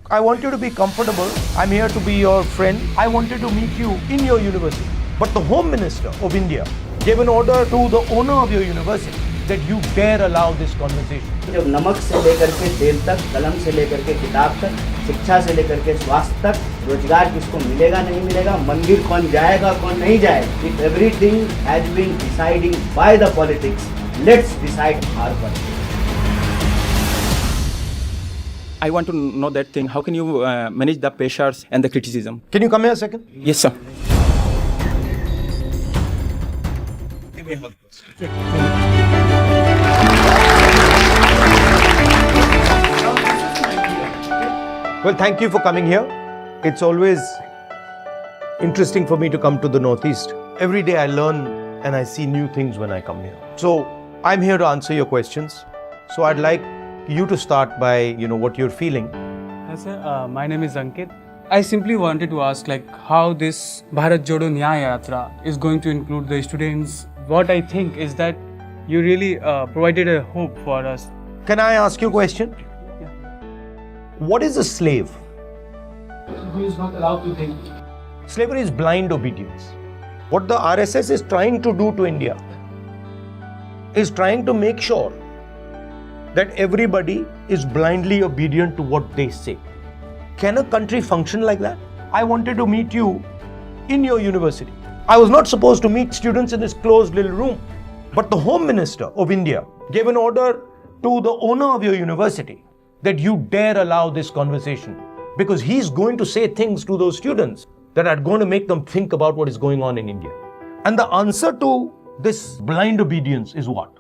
I want you to be comfortable. I'm here to be your friend. I wanted to meet you in your university. But the Home Minister of India gave an order to the owner of your university that you dare allow this conversation. जब नमक से लेकर के तेल तक, कलम से लेकर के किताब तक, शिक्षा से लेकर के स्वास्थ्य तक, रोजगार किसको मिलेगा नहीं मिलेगा, मंदिर कौन जाएगा कौन नहीं जाएगा, if everything has been decided by the politics, let's decide our politics. I want to know that thing. How can you manage the pressures and the criticism? Can you come here a second? Yes, sir. Well, thank you for coming here. It's always interesting for me to come to the Northeast. Every day I learn and I see new things when I come here. So I'm here to answer your questions. So I'd like you to start by, what you're feeling. Sir, my name is Ankit. I simply wanted to ask how this Bharat Jodo Nyaya Yatra is going to include the students. What I think is that you really provided a hope for us. Can I ask you a question? Yeah. What is a slave? Who is not allowed to think. Slavery is blind obedience. What the RSS is trying to do to India is trying to make sure that everybody is blindly obedient to what they say. Can a country function like that? I wanted to meet you in your university. I was not supposed to meet students in this closed little room. But the Home Minister of India gave an order to the owner of your university that you dare allow this conversation, because he's going to say things to those students that are going to make them think about what is going on in India. And the answer to this blind obedience is what?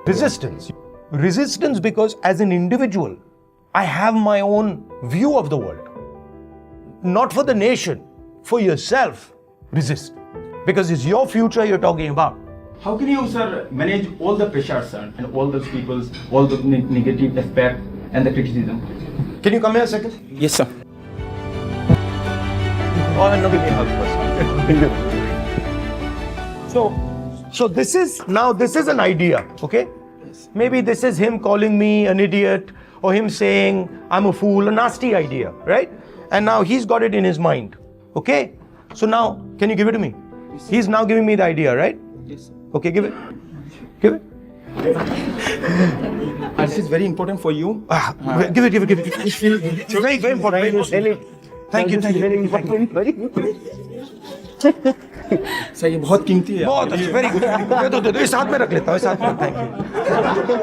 Resistance. Resistance because as an individual, I have my own view of the world. Not for the nation, for yourself, resist. Because it's your future you're talking about. How can you, sir, manage all the pressures, sir, and all those people's, all the negative aspect and the criticism? Can you come here a second? Yes, sir. Oh, no, give me a hug first. So this is an idea, okay? Maybe this is him calling me an idiot or him saying I'm a fool, a nasty idea, right? And now he's got it in his mind, okay? So now, can you give it to me? He's now giving me the idea, right? Yes. Okay, give it. Give it. This is very important for you. Give it. It's very, very important. Thank you. Sir ये बहुत कीमती है. बहुत अच्छी, very good. दे इस हाथ में रख लेता हूँ, इस हाथ में. Thank you.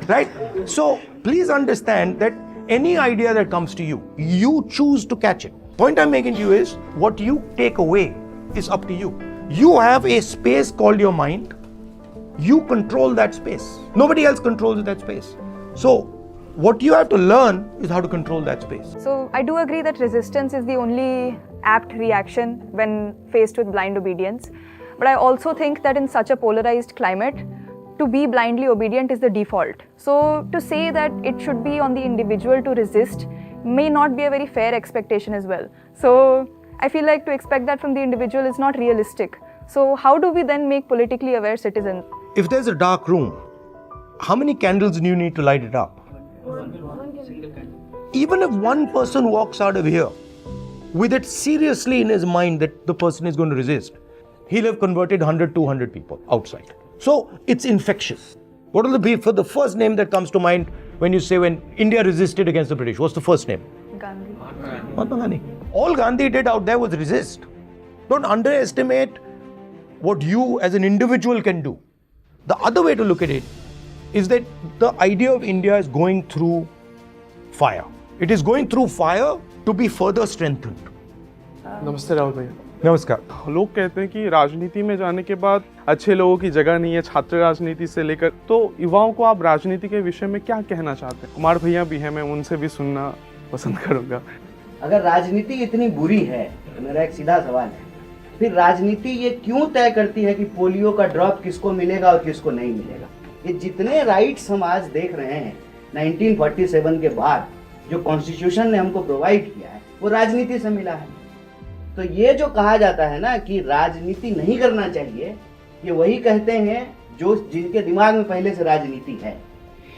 Right? So please understand that any idea that comes to you, you choose to catch it. Point I'm making to you is what you take away is up to you. You have a space called your mind. You control that space. Nobody else controls that space. So what you have to learn is how to control that space. So I do agree that resistance is the only apt reaction when faced with blind obedience. But I also think that in such a polarized climate, to be blindly obedient is the default. So to say that it should be on the individual to resist may not be a very fair expectation as well. So I feel like to expect that from the individual is not realistic. So how do we then make politically aware citizens? If there's a dark room, how many candles do you need to light it up? Even if one person walks out of here with it seriously in his mind that the person is going to resist, he'll have converted 100, 200 people outside. So it's infectious. What will be for the first name that comes to mind when you say when India resisted against the British? What's the first name? Gandhi. Mahatma Gandhi. All Gandhi did out there was resist. Don't underestimate what you as an individual can do. The other way to look at it is that the idea of India is going through fire. It is going through fire to be further strengthened. नमस्ते राहुल भैया. नमस्कार. लोग कहते हैं कि राजनीति में जाने के बाद अच्छे लोगों की जगह नहीं है, छात्र राजनीति से लेकर. तो युवाओं को आप राजनीति के विषय में क्या कहना चाहते हैं? कुमार भैया भी हैं, मैं उनसे भी सुनना पसंद करूंगा. अगर राजनीति इतनी बुरी है तो मेरा एक सीधा सवाल है, फिर राजनीति ये क्यों तय करती है कि पोलियो का ड्रॉप किसको मिलेगा और किसको नहीं मिलेगा? ये जितने राइट्स हम आज देख रहे हैं 1947 के बाद जो कॉन्स्टिट्यूशन ने हमको प्रोवाइड किया है वो राजनीति से मिला है. तो ये जो कहा जाता है ना कि राजनीति नहीं करना चाहिए, ये वही कहते हैं जो जिनके दिमाग में पहले से राजनीति है.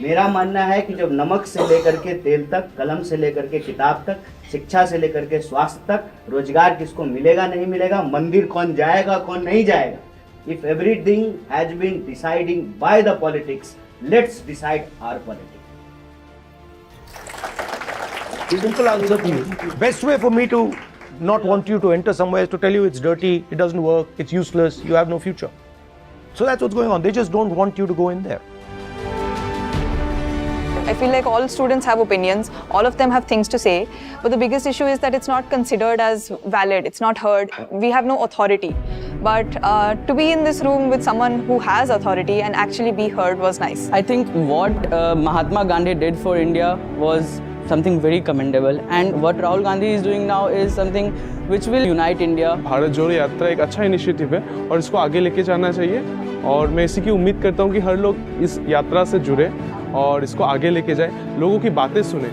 मेरा मानना है कि जब नमक से लेकर के तेल तक, कलम से लेकर के किताब तक, शिक्षा से लेकर के स्वास्थ्य तक, रोजगार किसको मिलेगा नहीं मिलेगा, मंदिर कौन जाएगा कौन नहीं जाएगा, if everything has been deciding by the politics, let's decide our politics. Simple answer to you. Best way for me to not want you to enter somewhere is to tell you it's dirty, it doesn't work, it's useless, you have no future. So that's what's going on. They just don't want you to go in there. I feel like all students have opinions, all of them have things to say, but the biggest issue is that it's not considered as valid, it's not heard, we have no authority. But to be in this room with someone who has authority and actually be heard was nice. I think what Mahatma Gandhi did for India was something very commendable, and what Rahul Gandhi is doing now is something which will unite India. Bharat जोड़ो यात्रा एक अच्छा initiative है और इसको आगे लेके जाना चाहिए, और मैं इसी की उम्मीद करता हूँ कि हर लोग इस यात्रा से जुड़े और इसको आगे लेके जाए, लोगों की बातें सुने.